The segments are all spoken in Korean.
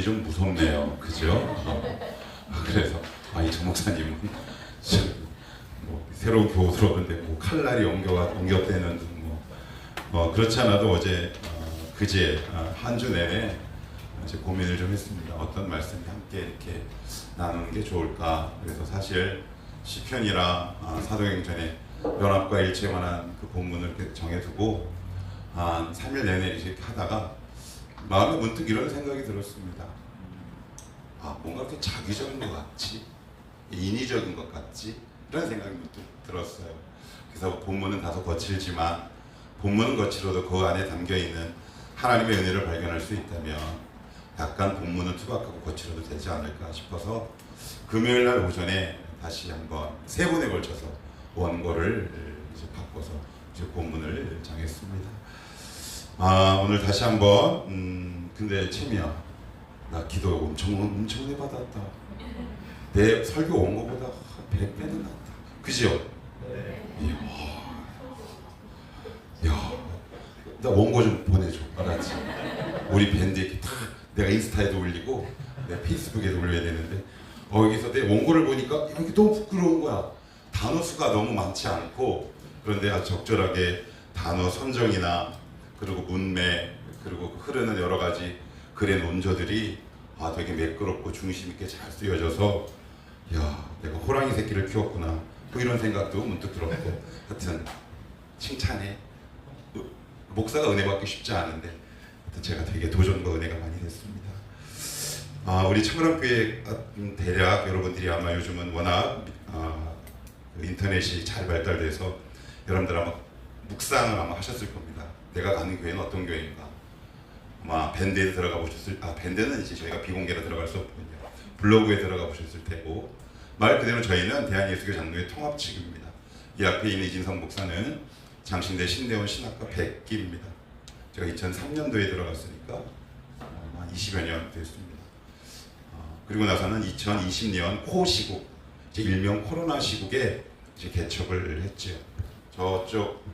좀 무섭네요. 그죠? 그래서 이 정 목사님은 뭐 새로운 교우 들어오는데 뭐 칼날이 옮겨대는 그렇지 않아도 어제 그제 한 주 내내 이제 고민을 좀 했습니다. 어떤 말씀이 함께 이렇게 나누는 게 좋을까. 그래서 사실 시편이랑 사도행전의 연합과 일체에 관한 그 본문을 이렇게 정해두고 한 3일 내내 이렇게 하다가 마음에 문득 이런 생각이 들었습니다. 뭔가 이렇게 자기적인 것 같지, 인위적인 것 같지, 이런 생각이 문득 들었어요. 그래서 본문은 다소 거칠지만 본문은 거칠어도 그 안에 담겨있는 하나님의 은혜를 발견할 수 있다면 약간 본문은 투박하고 거칠어도 되지 않을까 싶어서 금요일 날 오전에 다시 한번 3번에 걸쳐서 원고를 이제 바꿔서 이제 본문을 정했습니다. 오늘 다시 한번 근데 채미야, 나 기도 엄청 오래 받았다. 내 설교 원고보다 100배는 낫다. 그죠? 네. 야, 나 원고 좀 보내줘. 알았지? 우리 밴드 이렇게 다 내가 인스타에도 올리고 내가 페이스북에도 올려야 되는데 여기서 내 원고를 보니까 이게 너무 부끄러운 거야. 단어 수가 너무 많지 않고, 그런데 아주 적절하게 단어 선정이나 그리고 문맥 그리고 흐르는 여러 가지 글의 논조들이 되게 매끄럽고 중심 있게 잘 쓰여져서 야, 내가 호랑이 새끼를 키웠구나. 뭐 이런 생각도 문득 들었고, 하여튼 칭찬해. 목사가 은혜 받기 쉽지 않은데 하여튼 제가 되게 도전과 은혜가 많이 됐습니다. 우리 청람교회 대략 여러분들이 아마 요즘은 워낙 인터넷이 잘 발달돼서 여러분들 아마 묵상을 아마 하셨을 겁니다. 내가 가는 교회는 어떤 교회인가? 아마 밴드에 들어가 보셨을, 밴드는 이제 저희가 비공개로 들어갈 수 없군요. 블로그에 들어가 보셨을 테고, 말 그대로 저희는 대한예수교 장로의 통합 측입니다. 이 앞에 있는 이진성 목사는 장신대 신대원 신학과 100기입니다. 제가 2003년도에 들어갔으니까 한 20여 년 됐습니다. 그리고 나서는 2020년 코시국, 이제 일명 코로나 시국에 이제 개척을 했죠. 저쪽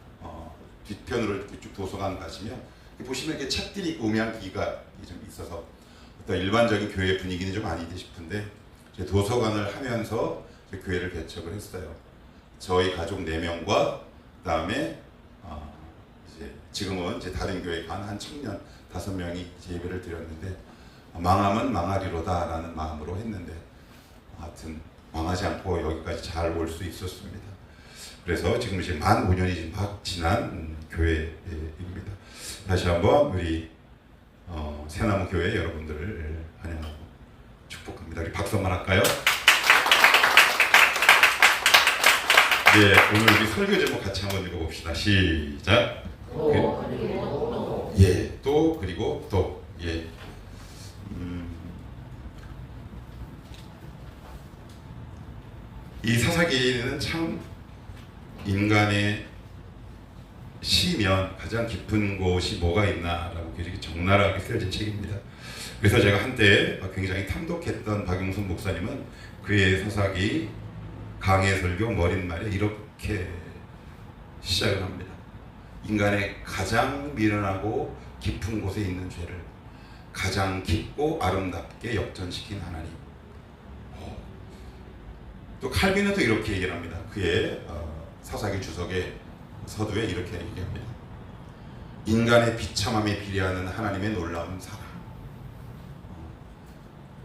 뒤편으로 이렇게 쭉 도서관 가시면 보시면 이렇게 책들이 있고 음향기기가 좀 있어서 어떤 일반적인 교회 분위기는 좀 아니지 싶은데 이제 도서관을 하면서 이제 교회를 개척을 했어요. 저희 가족 4명과 그다음에 이제 지금은 이제 다른 교회 한 청년 5명이 이제 예배를 드렸는데 망하면 망하리로다 라는 마음으로 했는데 하여튼 망하지 않고 여기까지 잘 올 수 있었습니다. 그래서 지금 이제 만 5년이 막 지난 교회입니다. 다시 한번 우리 새나무 교회 여러분들을 환영하고 축복합니다. 우리 박수 한번 할까요? 네, 오늘 우리 설교 제목 같이 한번 읽어봅시다. 시작. 또 그리고 또. 이 사사기는 참 인간의 시면 가장 깊은 곳이 뭐가 있나라고 굉장히 적나라하게 쓰여진 책입니다. 그래서 제가 한때 굉장히 탐독했던 박용선 목사님은 그의 사사기 강해 설교 머릿말에 이렇게 시작을 합니다. 인간의 가장 미련하고 깊은 곳에 있는 죄를 가장 깊고 아름답게 역전시킨 하나님. 또 칼빈은 또 이렇게 얘기를 합니다. 그의 사사기 주석의 서두에 이렇게 얘기합니다. 인간의 비참함에 비례하는 하나님의 놀라운 사랑.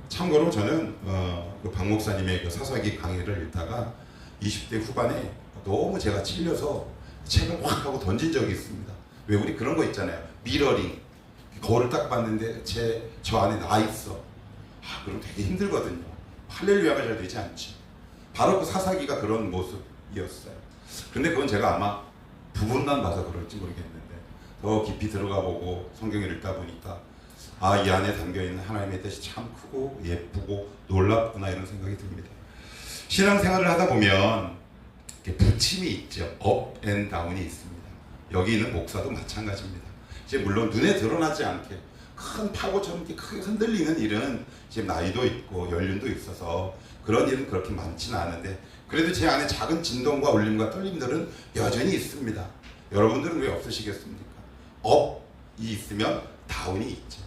참고로 저는 그 박 목사님의 그 사사기 강의를 읽다가 20대 후반에 너무 제가 찔려서 책을 확 하고 던진 적이 있습니다. 왜 우리 그런 거 있잖아요. 미러링. 거울을 딱 봤는데 저 안에 나 있어. 그럼 되게 힘들거든요. 할렐루야가 잘 되지 않지. 바로 그 사사기가 그런 모습이었어요. 근데 그건 제가 아마 부분만 봐서 그럴지 모르겠는데 더 깊이 들어가 보고 성경을 읽다 보니까 이 안에 담겨있는 하나님의 뜻이 참 크고 예쁘고 놀랍구나 이런 생각이 듭니다. 신앙생활을 하다 보면 이렇게 부침이 있죠. 업 앤 다운이 있습니다. 여기 있는 목사도 마찬가지입니다. 이제 물론 눈에 드러나지 않게 큰 파고처럼 이렇게 크게 흔들리는 일은 지금 나이도 있고 연륜도 있어서 그런 일은 그렇게 많지는 않은데 그래도 제 안에 작은 진동과 울림과 떨림들은 여전히 있습니다. 여러분들은 왜 없으시겠습니까? 업이 있으면 다운이 있죠.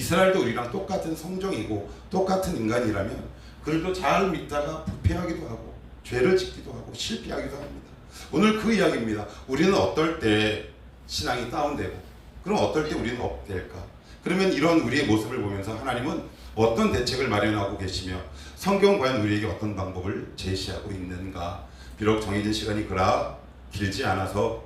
이스라엘도 우리랑 똑같은 성정이고 똑같은 인간이라면 그들도 잘 믿다가 부패하기도 하고 죄를 짓기도 하고 실패하기도 합니다. 오늘 그 이야기입니다. 우리는 어떨 때 신앙이 다운되고 그럼 어떨 때 우리는 업될까? 그러면 이런 우리의 모습을 보면서 하나님은 어떤 대책을 마련하고 계시며 성경은 과연 우리에게 어떤 방법을 제시하고 있는가? 비록 정해진 시간이 그라 길지 않아서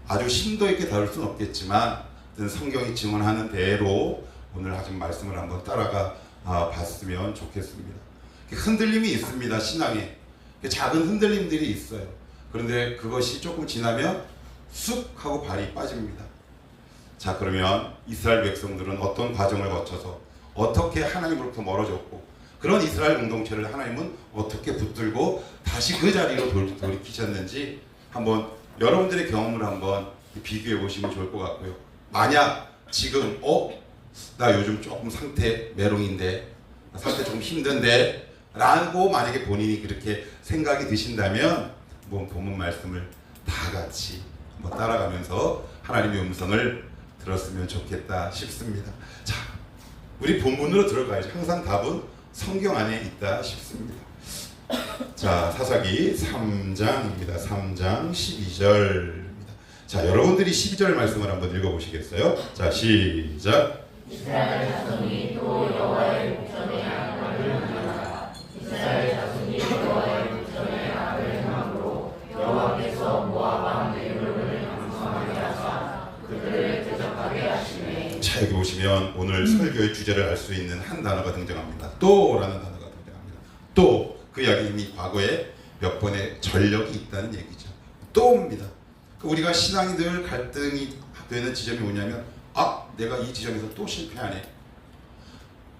아주 심도 있게 다룰 수는 없겠지만 성경이 증언하는 대로 오늘 하신 말씀을 한번 따라가 봤으면 좋겠습니다. 흔들림이 있습니다. 신앙에 작은 흔들림들이 있어요. 그런데 그것이 조금 지나면 쑥 하고 발이 빠집니다. 자, 그러면 이스라엘 백성들은 어떤 과정을 거쳐서 어떻게 하나님으로부터 멀어졌고 그런 이스라엘 공동체를 하나님은 어떻게 붙들고 다시 그 자리로 돌이키셨는지 한번 여러분들의 경험을 한번 비교해 보시면 좋을 것 같고요. 만약 지금 나 요즘 조금 상태 메롱인데 상태 좀 힘든데 라고 만약에 본인이 그렇게 생각이 드신다면 본문 말씀을 다 같이 한번 따라가면서 하나님의 음성을 들었으면 좋겠다 싶습니다. 자, 우리 본문으로 들어가야죠. 항상 답은 성경 안에 있다 싶습니다. 자, 사사기 3장입니다. 3장 12절입니다. 자, 여러분들이 12절 말씀을 한번 읽어보시겠어요? 자, 시작. 이스라엘 자손이 또 여호와의 목전에 악을 행하다가 이스라엘 자손이 여호와의 목전에 악을 행함으로 여호와께서 모압 왕 에글론을 강성하게 하사 그들을 대적하게 하시매. 자, 여기 보시면 오늘 설교의 주제를 알 수 있는 한 단어가 등장합니다. 또라는 단어가 등장합니다. 또, 그 이야기 이미 과거에 몇 번의 전력이 있다는 얘기죠. 또입니다. 우리가 신앙이 늘 갈등이 되는 지점이 뭐냐면 내가 이 지점에서 또 실패하네.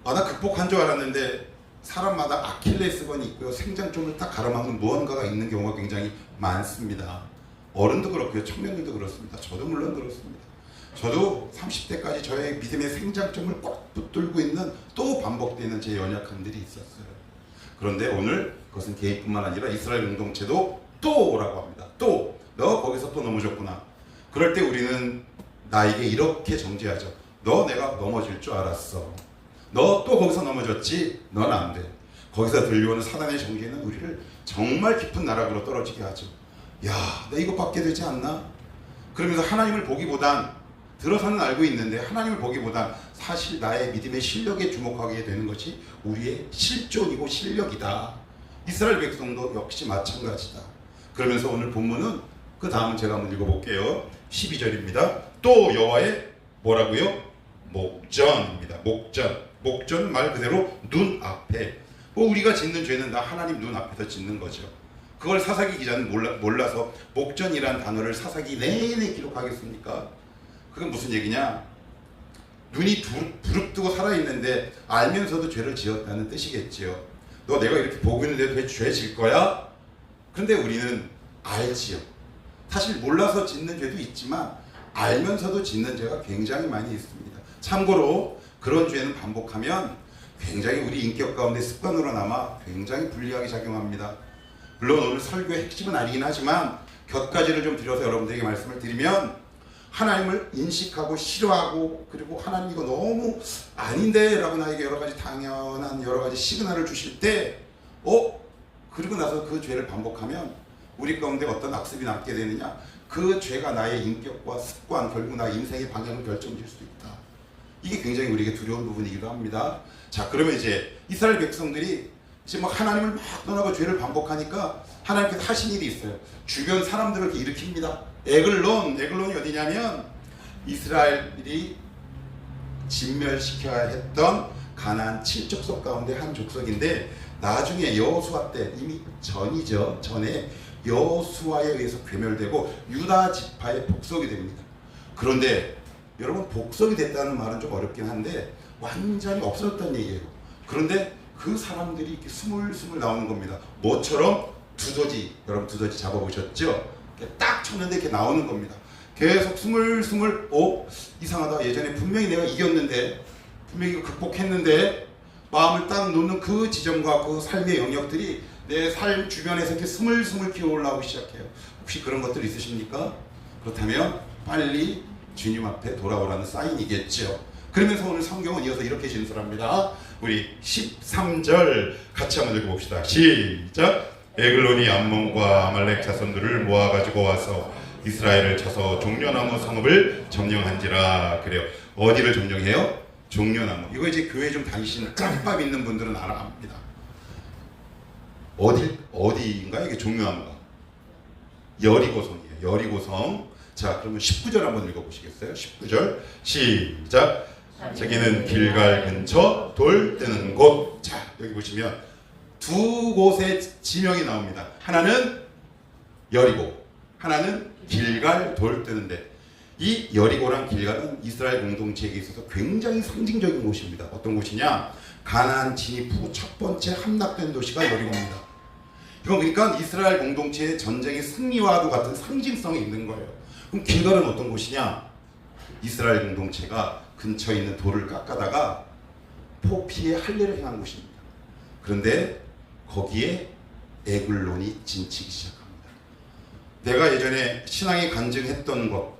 나 극복한 줄 알았는데 사람마다 아킬레스건이 있고요. 생장점을 딱 가로막는 무언가가 있는 경우가 굉장히 많습니다. 어른도 그렇고요. 청년들도 그렇습니다. 저도 물론 그렇습니다. 저도 30대까지 저의 믿음의 생장점을 꼭 붙들고 있는 또 반복되는 제 연약함들이 있었어요. 그런데 오늘 그것은 개인뿐만 아니라 이스라엘 공동체도 또라고 합니다. 너 거기서 또 넘어졌구나. 그럴 때 우리는 나에게 이렇게 정죄하죠. 너 내가 넘어질 줄 알았어. 너 또 거기서 넘어졌지? 넌 안 돼. 거기서 들려오는 사단의 정죄는 우리를 정말 깊은 나락으로 떨어지게 하죠. 야, 나 이거 받게 되지 않나? 그러면서 하나님을 보기보단 들어서는 알고 있는데 하나님을 보기보단 사실 나의 믿음의 실력에 주목하게 되는 것이 우리의 실존이고 실력이다. 이스라엘 백성도 역시 마찬가지다. 그러면서 오늘 본문은 그 다음은 제가 한번 읽어볼게요. 12절입니다. 또 여호와의 뭐라고요? 목전입니다. 목전 말 그대로 눈앞에. 우리가 짓는 죄는 다 하나님 눈앞에서 짓는 거죠. 그걸 사사기 기자는 몰라서 목전이란 단어를 사사기 내내 기록하겠습니까? 그건 무슨 얘기냐? 눈이 부릅뜨고 살아있는데 알면서도 죄를 지었다는 뜻이겠지요. 너 내가 이렇게 보고 있는데 왜 죄 질 거야? 그런데 우리는 알지요. 사실 몰라서 짓는 죄도 있지만 알면서도 짓는 죄가 굉장히 많이 있습니다. 참고로 그런 죄는 반복하면 굉장히 우리 인격 가운데 습관으로 남아 굉장히 불리하게 작용합니다. 물론 오늘 설교의 핵심은 아니긴 하지만 곁가지를 좀 들여서 여러분들에게 말씀을 드리면 하나님을 인식하고 싫어하고 그리고 하나님 이거 너무 아닌데 라고 나에게 여러가지 당연한 여러가지 시그널을 주실 때 그리고 나서 그 죄를 반복하면 우리 가운데 어떤 악습이 남게 되느냐? 그 죄가 나의 인격과 습관, 결국 나의 인생의 방향을 결정질 수 있다. 이게 굉장히 우리에게 두려운 부분이기도 합니다. 자, 그러면 이제 이스라엘 백성들이 이제 막 하나님을 막 떠나고 죄를 반복하니까 하나님께서 하신 일이 있어요. 주변 사람들을 이렇게 일으킵니다. 에글론이 어디냐면 이스라엘이 진멸시켜야 했던 가나안 7족속 가운데 한 족속인데 나중에 여호수아 때 이미 전에 여호수아에 의해서 괴멸되고 유다 지파의 복속이 됩니다. 그런데 여러분 복속이 됐다는 말은 좀 어렵긴 한데 완전히 없어졌다는 얘기예요. 그런데 그 사람들이 이렇게 스물스물 나오는 겁니다. 뭐처럼? 두더지, 여러분 두더지 잡아보셨죠? 딱 쳤는데 이렇게 나오는 겁니다. 계속 스물스물 이상하다. 예전에 분명히 내가 이겼는데 분명히 극복했는데 마음을 딱 놓는 그 지점과 그 삶의 영역들이 내 삶 주변에서 이렇게 스물스물 기어 올라오기 시작해요. 혹시 그런 것들 있으십니까? 그렇다면 빨리 주님 앞에 돌아오라는 사인이겠죠. 그러면서 오늘 성경은 이어서 이렇게 진술합니다. 우리 13절 같이 한번 읽어봅시다. 시작. 에글론이 암몬과 아말렉 자손들을 모아가지고 와서 이스라엘을 쳐서 종려나무 성읍을 점령한지라. 그래요. 어디를 점령해요? 종려나무. 이거 이제 교회 좀 다니시는 짬밥 있는 분들은 알아합니다. 어디인가 이게 종려나무가? 여리고성이에요. 여리고성. 자, 그러면 19절 한번 읽어보시겠어요? 19절 시작. 자기는 길갈 근처 돌 뜨는 곳. 자, 여기 보시면 두 곳의 지명이 나옵니다. 하나는 여리고, 하나는 길갈 돌 뜨는데, 이 여리고랑 길갈은 이스라엘 공동체에 있어서 굉장히 상징적인 곳입니다. 어떤 곳이냐? 가나안 진입 후 첫 번째 함락된 도시가 여리고입니다. 이건 그러니까 이스라엘 공동체의 전쟁의 승리와도 같은 상징성이 있는 거예요. 그럼 길갈은 어떤 곳이냐? 이스라엘 공동체가 근처에 있는 돌을 깎아다가 포피에 할례를 행한 곳입니다. 그런데 거기에 에글론이 진치기 시작합니다. 내가 예전에 신앙에 간증했던 것,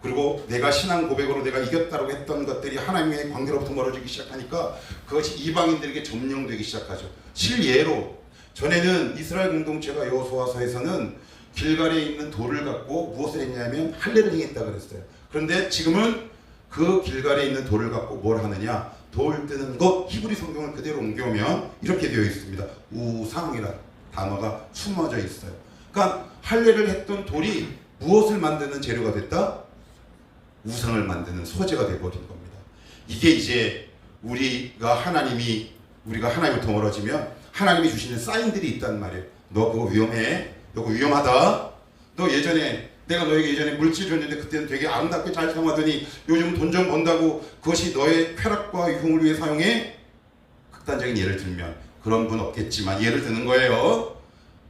그리고 내가 신앙 고백으로 내가 이겼다고 했던 것들이 하나님의 관계로부터 멀어지기 시작하니까 그것이 이방인들에게 점령되기 시작하죠. 실예로 전에는 이스라엘 공동체가 여호수아서에서는 길갈에 있는 돌을 갖고 무엇을 했냐면 할례를 행했다 그랬어요. 그런데 지금은 그 길갈에 있는 돌을 갖고 뭘 하느냐? 돌 뜨는 것. 히브리 성경을 그대로 옮겨오면 이렇게 되어 있습니다. 우상이라는 단어가 숨어져 있어요. 그러니까 할례를 했던 돌이 무엇을 만드는 재료가 됐다? 우상을 만드는 소재가 되어버린 겁니다. 이게 이제 우리가 하나님부터 멀어지면 하나님이 주시는 사인들이 있단 말이에요. 너 그거 위험해. 너 그거 위험하다. 너 예전에 내가 너에게 예전에 물질 줬는데 그때는 되게 아름답게 잘 사용하더니 요즘 돈 좀 번다고 그것이 너의 쾌락과 유흥을 위해 사용해? 극단적인 예를 들면 그런 분 없겠지만 예를 드는 거예요.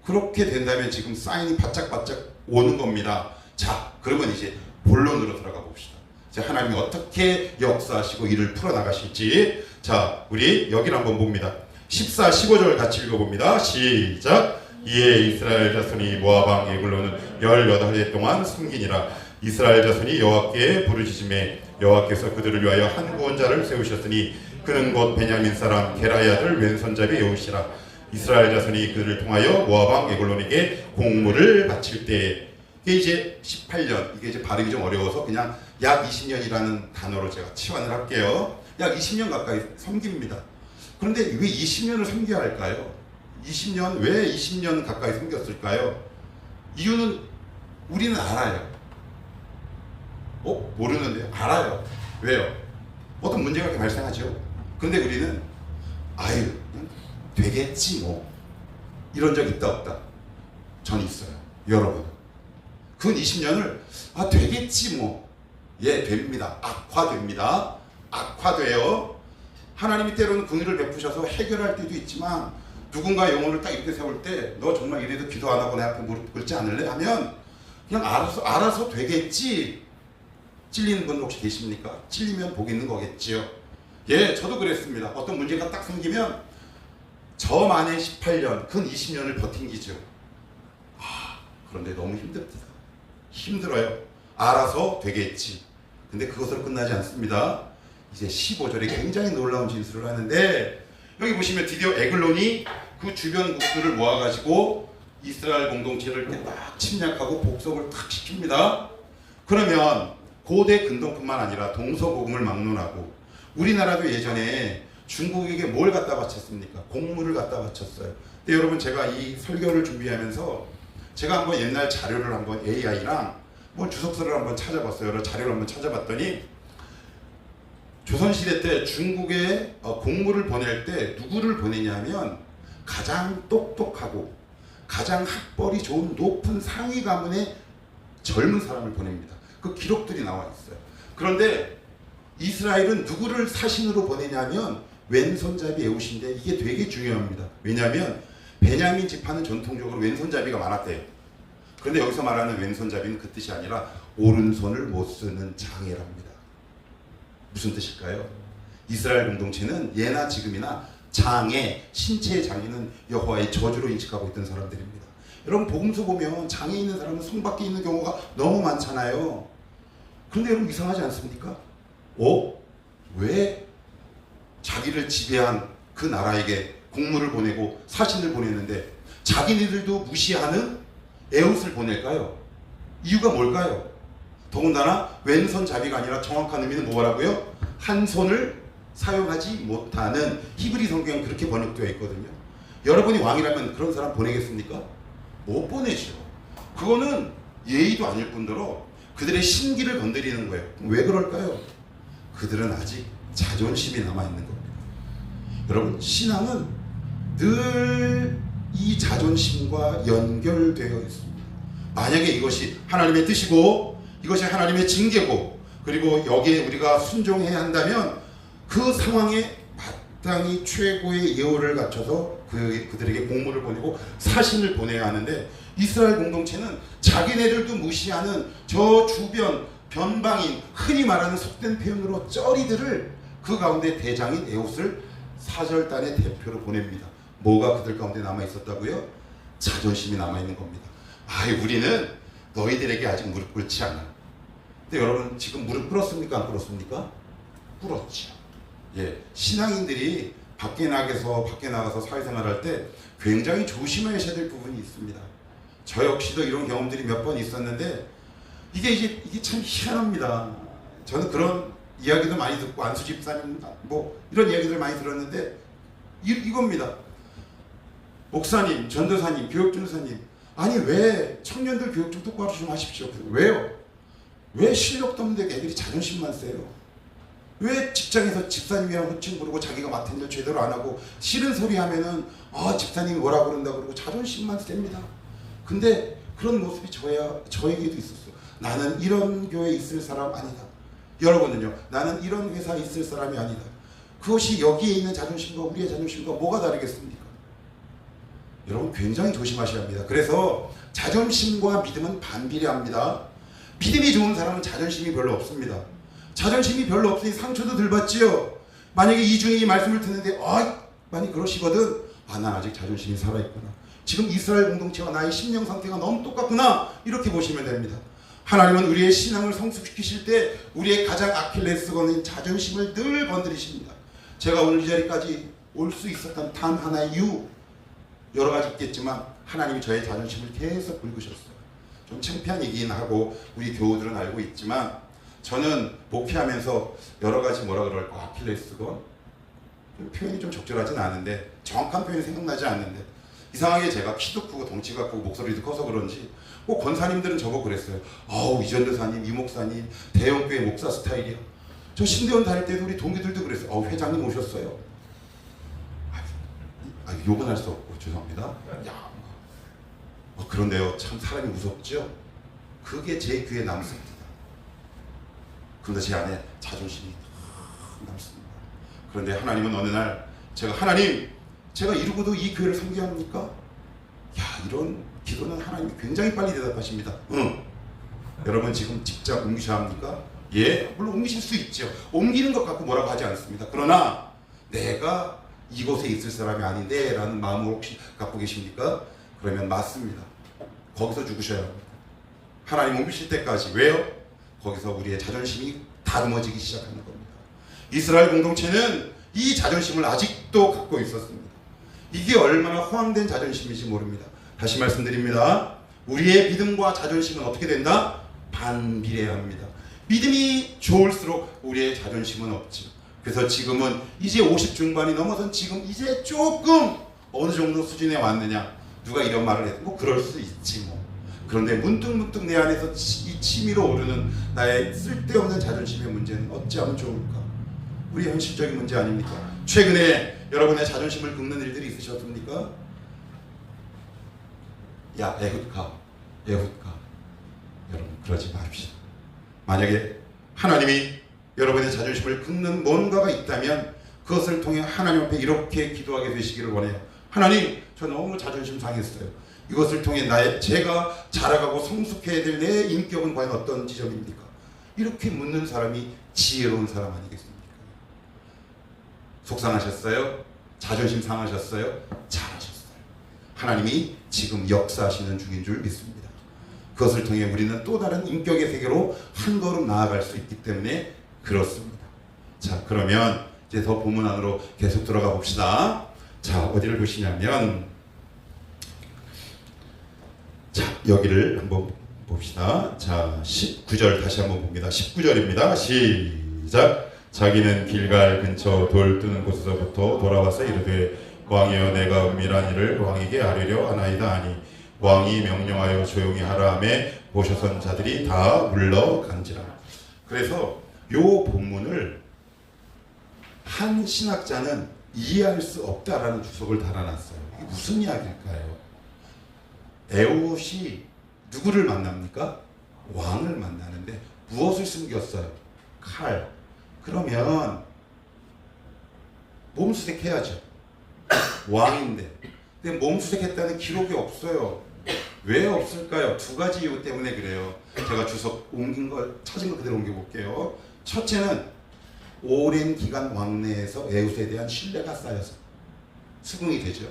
그렇게 된다면 지금 사인이 바짝바짝 오는 겁니다. 자, 그러면 이제 본론으로 들어가 봅시다. 자, 하나님이 어떻게 역사하시고 일을 풀어나가실지. 자, 우리 여기를 한번 봅니다. 14, 15절 같이 읽어봅니다. 시작. 이에 이스라엘 자손이 모압 왕 에글론은 18해 동안 숨기니라. 이스라엘 자손이 여호와께 부르짖음에 여호와께서 그들을 위하여 한 구원자를 세우셨으니 그는 곧 베냐민 사람 게라의 아들 왼손잡이 여우시라. 이스라엘 자손이 그들을 통하여 모압 왕 에글론에게 공물을 바칠 때, 이게 이제 18년, 이게 이제 발음이 좀 어려워서 그냥 약 20년이라는 단어로 제가 치환을 할게요. 약 20년 가까이 섬깁니다. 그런데 왜 20년을 섬겨야 할까요? 20년, 왜 20년 가까이 섬겼을까요? 이유는 우리는 알아요. 모르는데 알아요. 왜요? 어떤 문제가 이렇게 발생하죠. 그런데 우리는 아유, 되겠지 뭐. 이런 적 있다 없다? 전 있어요. 여러분. 그 20년을 되겠지 뭐. 예, 됩니다. 악화됩니다. 악화돼요. 하나님이 때로는 긍휼을 베푸셔서 해결할 때도 있지만 누군가 영혼을 딱 이렇게 세울 때 너 정말 이래도 기도 안 하고 내 앞에 무릎 꿇지 않을래? 하면 그냥 알아서 되겠지. 찔리는 분 혹시 계십니까? 찔리면 복 있는 거겠지요. 예, 저도 그랬습니다. 어떤 문제가 딱 생기면 저만의 18년, 근 20년을 버틴기죠. 그런데 너무 힘듭니다. 힘들어요. 알아서 되겠지. 근데 그것으로 끝나지 않습니다. 이제 15절에 굉장히 놀라운 진술을 하는데, 여기 보시면 드디어 에글론이 그 주변국들을 모아가지고 이스라엘 공동체를 딱 침략하고 복속을 탁 시킵니다. 그러면 고대 근동뿐만 아니라 동서고금을 막론하고, 우리나라도 예전에 중국에게 뭘 갖다 바쳤습니까? 곡물을 갖다 바쳤어요. 근데 여러분, 제가 이 설교를 준비하면서 제가 한번 옛날 자료를 한번 AI랑 주석서를 한번 찾아봤어요. 여러 자료를 한번 찾아봤더니 조선시대 때 중국에 곡물을 보낼 때 누구를 보내냐면 가장 똑똑하고 가장 학벌이 좋은 높은 상위 가문의 젊은 사람을 보냅니다. 그 기록들이 나와 있어요. 그런데 이스라엘은 누구를 사신으로 보내냐면 왼손잡이 에웃인데, 이게 되게 중요합니다. 왜냐하면 베냐민 지파는 전통적으로 왼손잡이가 많았대요. 그런데 여기서 말하는 왼손잡이는 그 뜻이 아니라 오른손을 못 쓰는 장애랍니다. 무슨 뜻일까요? 이스라엘 공동체는 예나 지금이나 장애, 신체의 장애는 여호와의 저주로 인식하고 있던 사람들입니다. 여러분, 복음서 보면 장애 있는 사람은 성 밖에 있는 경우가 너무 많잖아요. 그런데 여러분, 이상하지 않습니까? 왜 자기를 지배한 그 나라에게 공물을 보내고 사신을 보냈는데 자기네들도 무시하는 에웃을 보낼까요? 이유가 뭘까요? 더군다나 왼손잡이가 아니라 정확한 의미는 뭐라고요? 한 손을 사용하지 못하는 히브리 성경은 그렇게 번역되어 있거든요. 여러분이 왕이라면 그런 사람 보내겠습니까? 못 보내죠. 그거는 예의도 아닐 뿐더러 그들의 신기를 건드리는 거예요. 왜 그럴까요? 그들은 아직 자존심이 남아있는 겁니다. 여러분, 신앙은 늘 이 자존심과 연결되어 있습니다. 만약에 이것이 하나님의 뜻이고 이것이 하나님의 징계고 그리고 여기에 우리가 순종해야 한다면 그 상황에 마땅히 최고의 예우를 갖춰서 그들에게 공물을 보내고 사신을 보내야 하는데 이스라엘 공동체는 자기네들도 무시하는 저 주변 변방인, 흔히 말하는 속된 표현으로 쩌리들을 그 가운데 대장인 에웃을 사절단의 대표로 보냅니다. 뭐가 그들 가운데 남아있었다고요? 자존심이 남아있는 겁니다. 우리는 너희들에게 아직 무릎 꿇지 않아. 근데 여러분 지금 무릎 꿇었습니까? 안 꿇었습니까? 꿇었죠. 예, 신앙인들이 밖에 나가서 사회생활할 때 굉장히 조심하셔야 될 부분이 있습니다. 저 역시도 이런 경험들이 몇 번 있었는데 이게 참 희한합니다. 저는 그런 이야기도 많이 듣고 안수 집사님 뭐 이런 이야기들 많이 들었는데 이겁니다. 목사님, 전도사님, 교육전도사님, 아니 왜 청년들 교육 좀 똑바로 좀 하십시오. 왜요? 왜 실력도 없는데 애들이 자존심만 세요? 왜 직장에서 집사님이랑 호칭 부르고 자기가 맡은 일 제대로 안 하고 싫은 소리 하면은 집사님이 뭐라 그런다 그러고 자존심만 셉니다. 근데 그런 모습이 저에게도 있었어요. 나는 이런 교회에 있을 사람 아니다. 여러분은요, 나는 이런 회사에 있을 사람이 아니다. 그것이 여기에 있는 자존심과 우리의 자존심과 뭐가 다르겠습니까? 여러분 굉장히 조심하셔야 합니다. 그래서 자존심과 믿음은 반비례합니다. 믿음이 좋은 사람은 자존심이 별로 없습니다. 자존심이 별로 없으니 상처도 덜 받지요. 만약에 이중이 말씀을 듣는데 많이 그러시거든. 난 아직 자존심이 살아있구나. 지금 이스라엘 공동체와 나의 심령 상태가 너무 똑같구나. 이렇게 보시면 됩니다. 하나님은 우리의 신앙을 성숙시키실 때 우리의 가장 아킬레스건인 자존심을 늘 건드리십니다. 제가 오늘 이 자리까지 올 수 있었던 단 하나의 이유, 여러 가지 있겠지만 하나님이 저의 자존심을 계속 긁으셨어요. 좀 창피한 얘기긴 하고 우리 교우들은 알고 있지만 저는 목회하면서 여러 가지 뭐라 그럴까 아킬레스건 표현이 좀 적절하진 않은데 정확한 표현이 생각나지 않는데 이상하게 제가 키도 크고 덩치가 크고 목소리도 커서 그런지 꼭 권사님들은 저보고 그랬어요. 이 전도사님, 이 목사님 대형교회 목사 스타일이야. 저 신대원 다닐 때도 우리 동기들도 그랬어요. 회장님 오셨어요. 욕은 할 수 없고 죄송합니다. 그런데요, 참 사람이 무섭죠? 그게 제 귀에 남습니다. 그런데 제 안에 자존심이 남습니다. 그런데 하나님은 어느 날 제가 이러고도 이 교회를 섬겨야 합니까? 이런 기도는 하나님이 굉장히 빨리 대답하십니다. 여러분 지금 직장 옮기셔야 합니까? 예, 물론 옮기실 수 있죠. 옮기는 것 갖고 뭐라고 하지 않습니다. 그러나 내가 이곳에 있을 사람이 아닌데 라는 마음을 혹시 갖고 계십니까? 그러면 맞습니다. 거기서 죽으셔야 합니다. 하나님 옮기실 때까지. 왜요? 거기서 우리의 자존심이 다듬어지기 시작하는 겁니다. 이스라엘 공동체는 이 자존심을 아직도 갖고 있었습니다. 이게 얼마나 허황된 자존심인지 모릅니다. 다시 말씀드립니다. 우리의 믿음과 자존심은 어떻게 된다? 반비례합니다. 믿음이 좋을수록 우리의 자존심은 없죠. 그래서 지금은 이제 50 중반이 넘어선 지금 이제 조금 어느 정도 수준에 왔느냐, 누가 이런 말을 해도 뭐 그럴 수 있지 뭐. 그런데 문득문득 내 안에서 이 치밀어 오르는 나의 쓸데없는 자존심의 문제는 어찌하면 좋을까? 우리 현실적인 문제 아닙니까? 최근에 여러분의 자존심을 긁는 일들이 있으셨습니까? 에훗가 여러분 그러지 맙시다. 만약에 하나님이 여러분의 자존심을 긁는 뭔가가 있다면 그것을 통해 하나님 앞에 이렇게 기도하게 되시기를 원해요. 하나님, 저 너무 자존심 상했어요. 이것을 통해 제가 자라가고 성숙해야 될 내 인격은 과연 어떤 지점입니까? 이렇게 묻는 사람이 지혜로운 사람 아니겠습니까? 속상하셨어요? 자존심 상하셨어요? 잘하셨어요. 하나님이 지금 역사하시는 중인 줄 믿습니다. 그것을 통해 우리는 또 다른 인격의 세계로 한 걸음 나아갈 수 있기 때문에 그렇습니다. 자, 그러면 이제 더 본문 안으로 계속 들어가 봅시다. 자, 어디를 보시냐면, 자, 여기를 한번 봅시다. 자, 19절 다시 한번 봅니다. 19절입니다. 시작. 자기는 길갈 근처 돌 뜨는 곳에서부터 돌아와서 이르되 왕이여 내가 은밀한 일을 왕에게 아뢰려 하나이다 하니 왕이 명령하여 조용히 하라 하매 모셔선 자들이 다 물러간지라. 그래서 요 본문을 한 신학자는 이해할 수 없다라는 주석을 달아놨어요. 이게 무슨 이야기일까요? 에봇이 누구를 만납니까? 왕을 만나는데 무엇을 숨겼어요? 칼. 그러면 몸수색해야죠. 왕인데. 근데 몸수색했다는 기록이 없어요. 왜 없을까요? 두 가지 이유 때문에 그래요. 제가 주석 옮긴 걸 찾은 거 그대로 옮겨볼게요. 첫째는 오랜 기간 왕래에서 에봇에 대한 신뢰가 쌓여서 수긍이 되죠.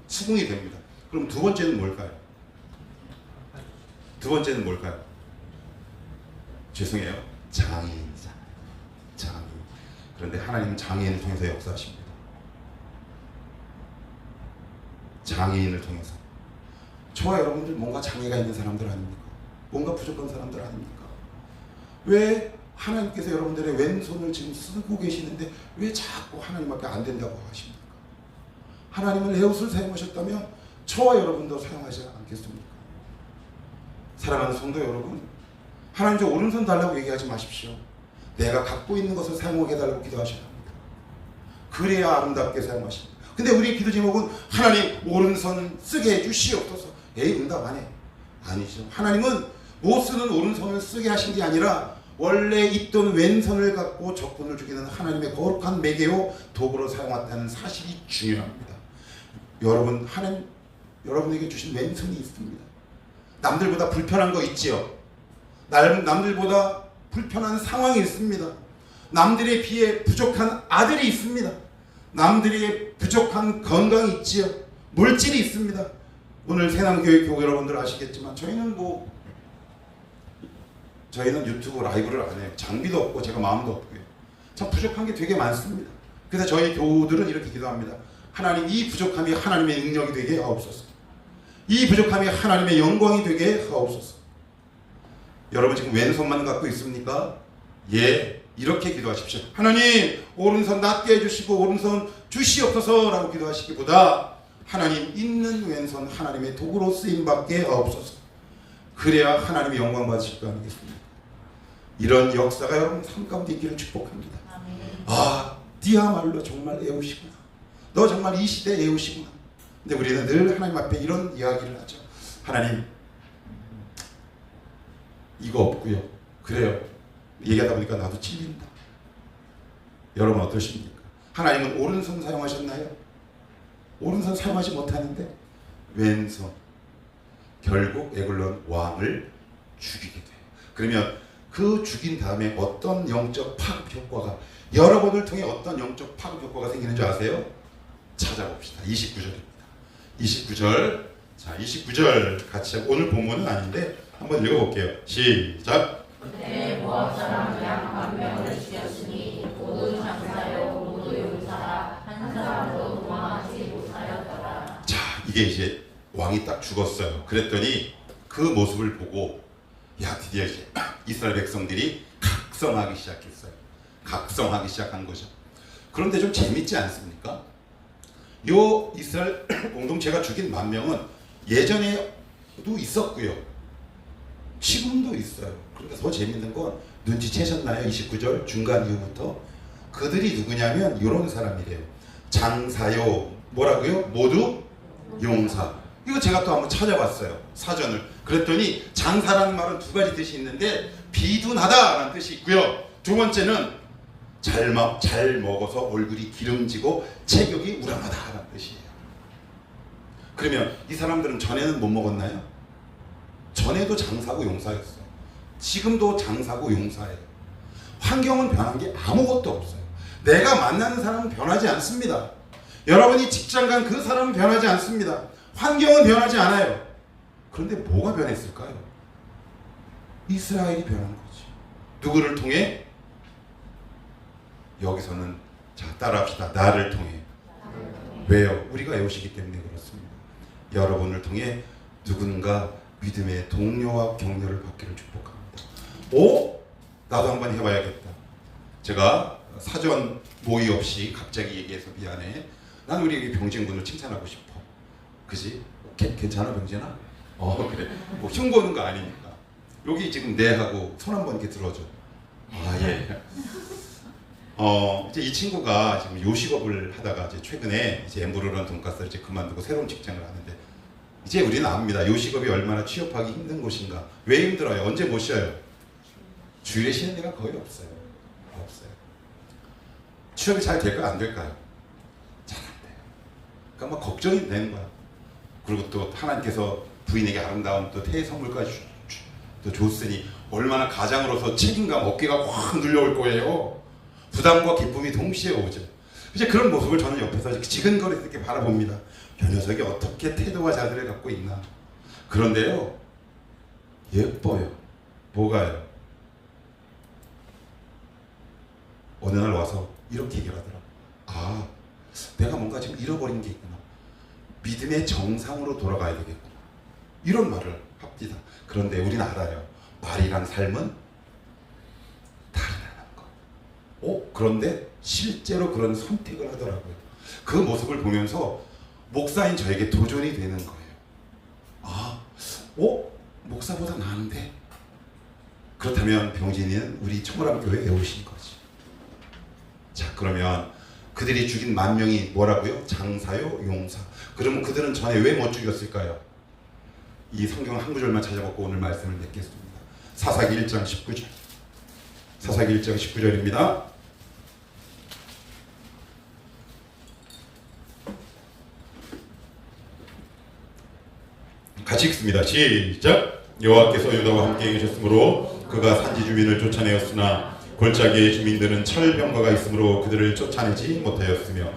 수긍이 됩니다. 그럼 두 번째는 뭘까요? 두 번째는 뭘까요? 죄송해요. 장애인이잖아요. 장애인. 그런데 하나님은 장애인을 통해서 역사하십니다. 장애인을 통해서. 저와 여러분들 뭔가 장애가 있는 사람들 아닙니까? 뭔가 부족한 사람들 아닙니까? 왜 하나님께서 여러분들의 왼손을 지금 쓰고 계시는데 왜 자꾸 하나님 앞에 안 된다고 하십니까? 하나님은 에봇을 사용하셨다면 저와 여러분도 사용하지 않겠습니까? 사랑하는 성도 여러분, 하나님 저 오른손 달라고 얘기하지 마십시오. 내가 갖고 있는 것을 사용하게 해달라고 기도하셔야 합니다. 그래야 아름답게 사용하십니다. 근데 우리 기도 제목은 하나님 오른손 쓰게 해주시옵소서. 에이 응답 안 해. 아니죠. 하나님은 못 쓰는 오른손을 쓰게 하신 게 아니라 원래 있던 왼손을 갖고 적군을 죽이는 하나님의 거룩한 매개요 도구로 사용했다는 사실이 중요합니다. 여러분, 하나님 여러분에게 주신 왼손이 있습니다. 남들보다 불편한 거 있지요. 남들보다 불편한 상황이 있습니다. 남들에 비해 부족한 아들이 있습니다. 남들이 부족한 건강이 있지요. 물질이 있습니다. 오늘 새남교회 교회 여러분들 아시겠지만 저희는 유튜브 라이브를 안 해요. 장비도 없고 제가 마음도 없고요. 참 부족한 게 되게 많습니다. 그래서 저희 교우들은 이렇게 기도합니다. 하나님 이 부족함이 하나님의 능력이 되게 하옵소서. 이 부족함이 하나님의 영광이 되게 하옵소서. 여러분 지금 왼손만 갖고 있습니까? 예, 이렇게 기도하십시오. 하나님 오른손 낫게 해주시고 오른손 주시옵소서 라고 기도하시기보다 하나님 있는 왼손 하나님의 도구로 쓰임받게 하옵소서. 그래야 하나님의 영광 받으실 거 아니겠습니까? 이런 역사가 여러분 삶 가운데 있기를 축복합니다. 아, 니야말로 정말 에봇이구나. 너 정말 이 시대 에봇이구나. 근데 우리는 늘 하나님 앞에 이런 이야기를 하죠. 하나님 이거 없고요. 그래요. 얘기하다 보니까 나도 찔린다. 여러분 어떠십니까? 하나님은 오른손 사용하셨나요? 오른손 사용하지 못하는데 왼손. 결국 에글론 왕을 죽이게 돼요. 그러면 그 죽인 다음에 어떤 영적 파급 효과가 여러분을 통해 어떤 영적 파급 효과가 생기는 줄 아세요? 찾아봅시다. 29절입니다. 29절. 자, 29절 같이 오늘 본문은 아닌데 한번 읽어볼게요. 시작. 그때 모압 사람 양 10,000명을 죽였으니 모두 장사요 모두 용사라 한 사람도 도망하지 못하였더라. 자, 이게 이제 왕이 딱 죽었어요. 그랬더니 그 모습을 보고 야 드디어 이제 이스라엘 백성들이 각성하기 시작했어요. 각성하기 시작한 거죠. 그런데 좀 재밌지 않습니까? 요 이스라엘 공동체가 죽인 10,000명은 예전에도 있었고요. 지금도 있어요. 그러니까 더 재밌는 건 눈치채셨나요? 29절 중간 이후부터 그들이 누구냐면 이런 사람이래요. 장사요 뭐라고요? 모두 용사. 이거 제가 또 한번 찾아봤어요. 사전을. 그랬더니 장사라는 말은 두 가지 뜻이 있는데 비둔하다라는 뜻이 있고요. 두 번째는 잘 먹어서 얼굴이 기름지고 체격이 우람하다라는 뜻이에요. 그러면 이 사람들은 전에는 못 먹었나요? 전에도 장사고 용사였어요. 지금도 장사고 용사예요. 환경은 변한 게 아무것도 없어요. 내가 만나는 사람은 변하지 않습니다. 여러분이 직장 간 그 사람은 변하지 않습니다. 환경은 변하지 않아요. 그런데 뭐가 변했을까요? 이스라엘이 변한 거지. 누구를 통해? 여기서는 자 따라합시다. 나를 통해. 왜요? 우리가 애우시기 때문에 그렇습니다. 여러분을 통해 누군가 믿음의 동료와 격려를 받기를 축복합니다. 오? 나도 한번 해봐야겠다. 제가 사전 모의 없이 갑자기 얘기해서 미안해. 난 우리 병진군을 칭찬하고 싶어. 그지? 괜찮아 병진아? 그래. 뭐 흉보는 거 아니니까. 여기 지금 네 하고 손 한번 이렇게 들어줘. 아 예. 이제 이 친구가 지금 요식업을 하다가 이제 최근에 이제 엠브로런 돈가스를 이제 그만두고 새로운 직장을 하는데 이제 우리는 압니다. 요식업이 얼마나 취업하기 힘든 곳인가. 왜 힘들어요? 언제 못 쉬어요? 주일에 쉬는 데가 거의 없어요. 없어요. 취업이 잘 될까요? 안 될까요? 잘 안 돼요. 그러니까 막 걱정이 되는 거야. 그리고 또 하나님께서 부인에게 아름다운 또 태의 선물까지 또 줬으니 얼마나 가장으로서 책임감 어깨가 확 눌려올 거예요. 부담과 기쁨이 동시에 오죠. 이제 그런 모습을 저는 옆에서 지근거리서 이렇게 바라봅니다. 저 녀석이 어떻게 태도와 자세를 갖고 있나. 그런데요, 예뻐요. 뭐가요? 어느 날 와서 이렇게 얘기를 하더라. 아, 내가 뭔가 지금 잃어버린 게 있구나. 믿음의 정상으로 돌아가야 되겠구나. 이런 말을 합니다. 그런데 우리는 알아요. 말이란 삶은 다르다는 거. 그런데 실제로 그런 선택을 하더라고요. 그 모습을 보면서 목사인 저에게 도전이 되는 거예요. 목사보다 나은데? 그렇다면 병진이는 우리 청월함교회에 오신 거지. 자, 그러면 그들이 죽인 10,000명이 뭐라고요? 장사요, 용사. 그러면 그들은 전에 왜 못 죽였을까요? 이 성경 한 구절만 찾아보고 오늘 말씀을 맺겠습니다. 사사기 1장 19절. 사사기 1장 19절입니다. 같이 읽습니다. 시작. 여호와께서 유다와 함께 계셨으므로 그가 산지 주민을 쫓아내었으나 골짜기의 주민들은 철병거가 있으므로 그들을 쫓아내지 못하였으며.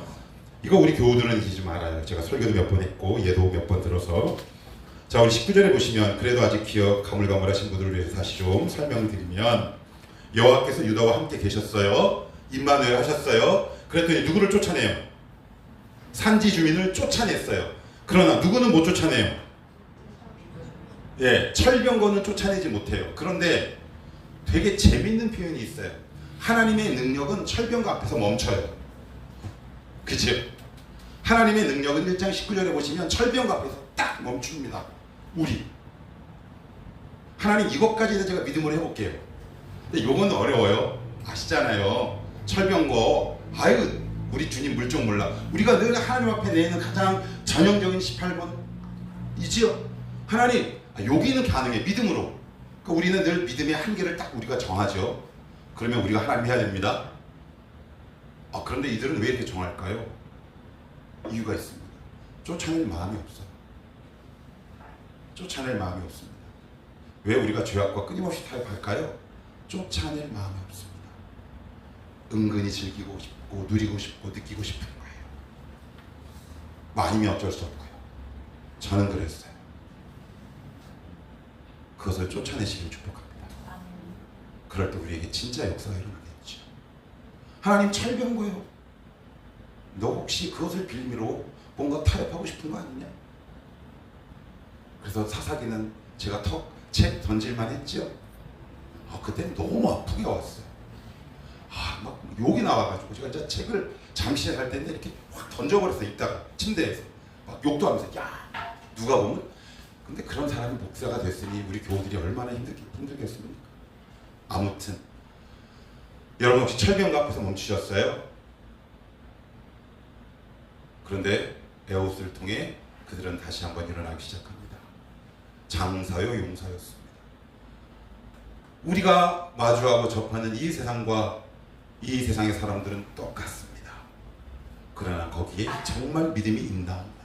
이거 우리 교우들은 이제 좀 알아요. 제가 설교도 몇 번 했고 예도 몇 번 들어서. 자, 우리 19절에 보시면 그래도 아직 기억 가물가물하신 분들을 위해서 다시 좀 설명드리면 여호와께서 유다와 함께 계셨어요. 임마누엘 하셨어요. 그랬더니 누구를 쫓아내요? 산지 주민을 쫓아냈어요. 그러나 누구는 못 쫓아내요? 예, 철병거는 쫓아내지 못해요. 그런데 되게 재밌는 표현이 있어요. 하나님의 능력은 철병거 앞에서 멈춰요. 그죠? 하나님의 능력은 1장 19절에 보시면 철병거 앞에서 딱 멈춥니다. 우리 하나님 이것까지는 제가 믿음으로 해볼게요. 근데 요건 어려워요. 아시잖아요. 철병거. 아유, 우리 주님 물 좀 몰라. 우리가 늘 하나님 앞에 내는 가장 전형적인 18번 이지요. 하나님, 여기는 가능해. 믿음으로. 그러니까 우리는 늘 믿음의 한계를 딱 우리가 정하죠. 그러면 우리가 하나님 해야 됩니다. 그런데 이들은 왜 이렇게 정할까요? 이유가 있습니다. 쫓아낼 마음이 없어요. 쫓아낼 마음이 없습니다. 왜 우리가 죄악과 끊임없이 타협할까요? 쫓아낼 마음이 없습니다. 은근히 즐기고 싶고 누리고 싶고 느끼고 싶은 거예요. 아니면 어쩔 수 없고요. 저는 그랬어요. 그것을 쫓아내시길 축복합니다. 그럴 때 우리에게 진짜 역사가 일어나겠죠. 하나님 철병거요. 너 혹시 그것을 빌미로 뭔가 타협하고 싶은 거 아니냐? 그래서 사사기는 제가 책 던질만 했죠. 그때 너무 아프게 왔어요. 막 욕이 나와가지고 제가 이제 책을 잠시 할 때인데 이렇게 확 던져버렸어요. 있다가 침대에서 막 욕도 하면서 야, 누가 보면. 근데 그런 사람이 목사가 됐으니 우리 교우들이 얼마나 힘들겠습니까? 아무튼 여러분 혹시 철병거 앞에서 멈추셨어요? 그런데 에옷을 통해 그들은 다시 한번 일어나기 시작합니다. 장사요, 용사였습니다. 우리가 마주하고 접하는 이 세상과 이 세상의 사람들은 똑같습니다. 그러나 거기에 정말 믿음이 있나옵니다.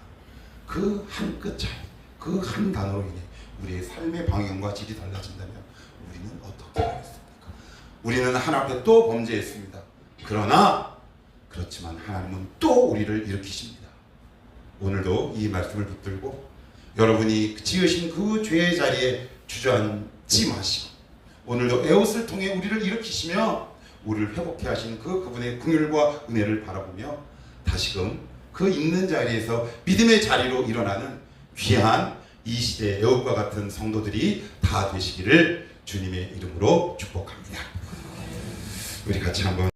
그 한 끗 차이, 그 한 단어로 인해 우리의 삶의 방향과 질이 달라진다면 우리는 어떻게 하겠습니까? 우리는 하나님 앞에 또 범죄했습니다. 그러나 그렇지만 하나님은 또 우리를 일으키십니다. 오늘도 이 말씀을 붙들고 여러분이 지으신 그 죄의 자리에 주저앉지 마시고 오늘도 에옷을 통해 우리를 일으키시며 우리를 회복해 하신 그분의 긍휼과 은혜를 바라보며 다시금 그 있는 자리에서 믿음의 자리로 일어나는 귀한 이 시대의 애굽과 같은 성도들이 다 되시기를 주님의 이름으로 축복합니다. 우리 같이 한번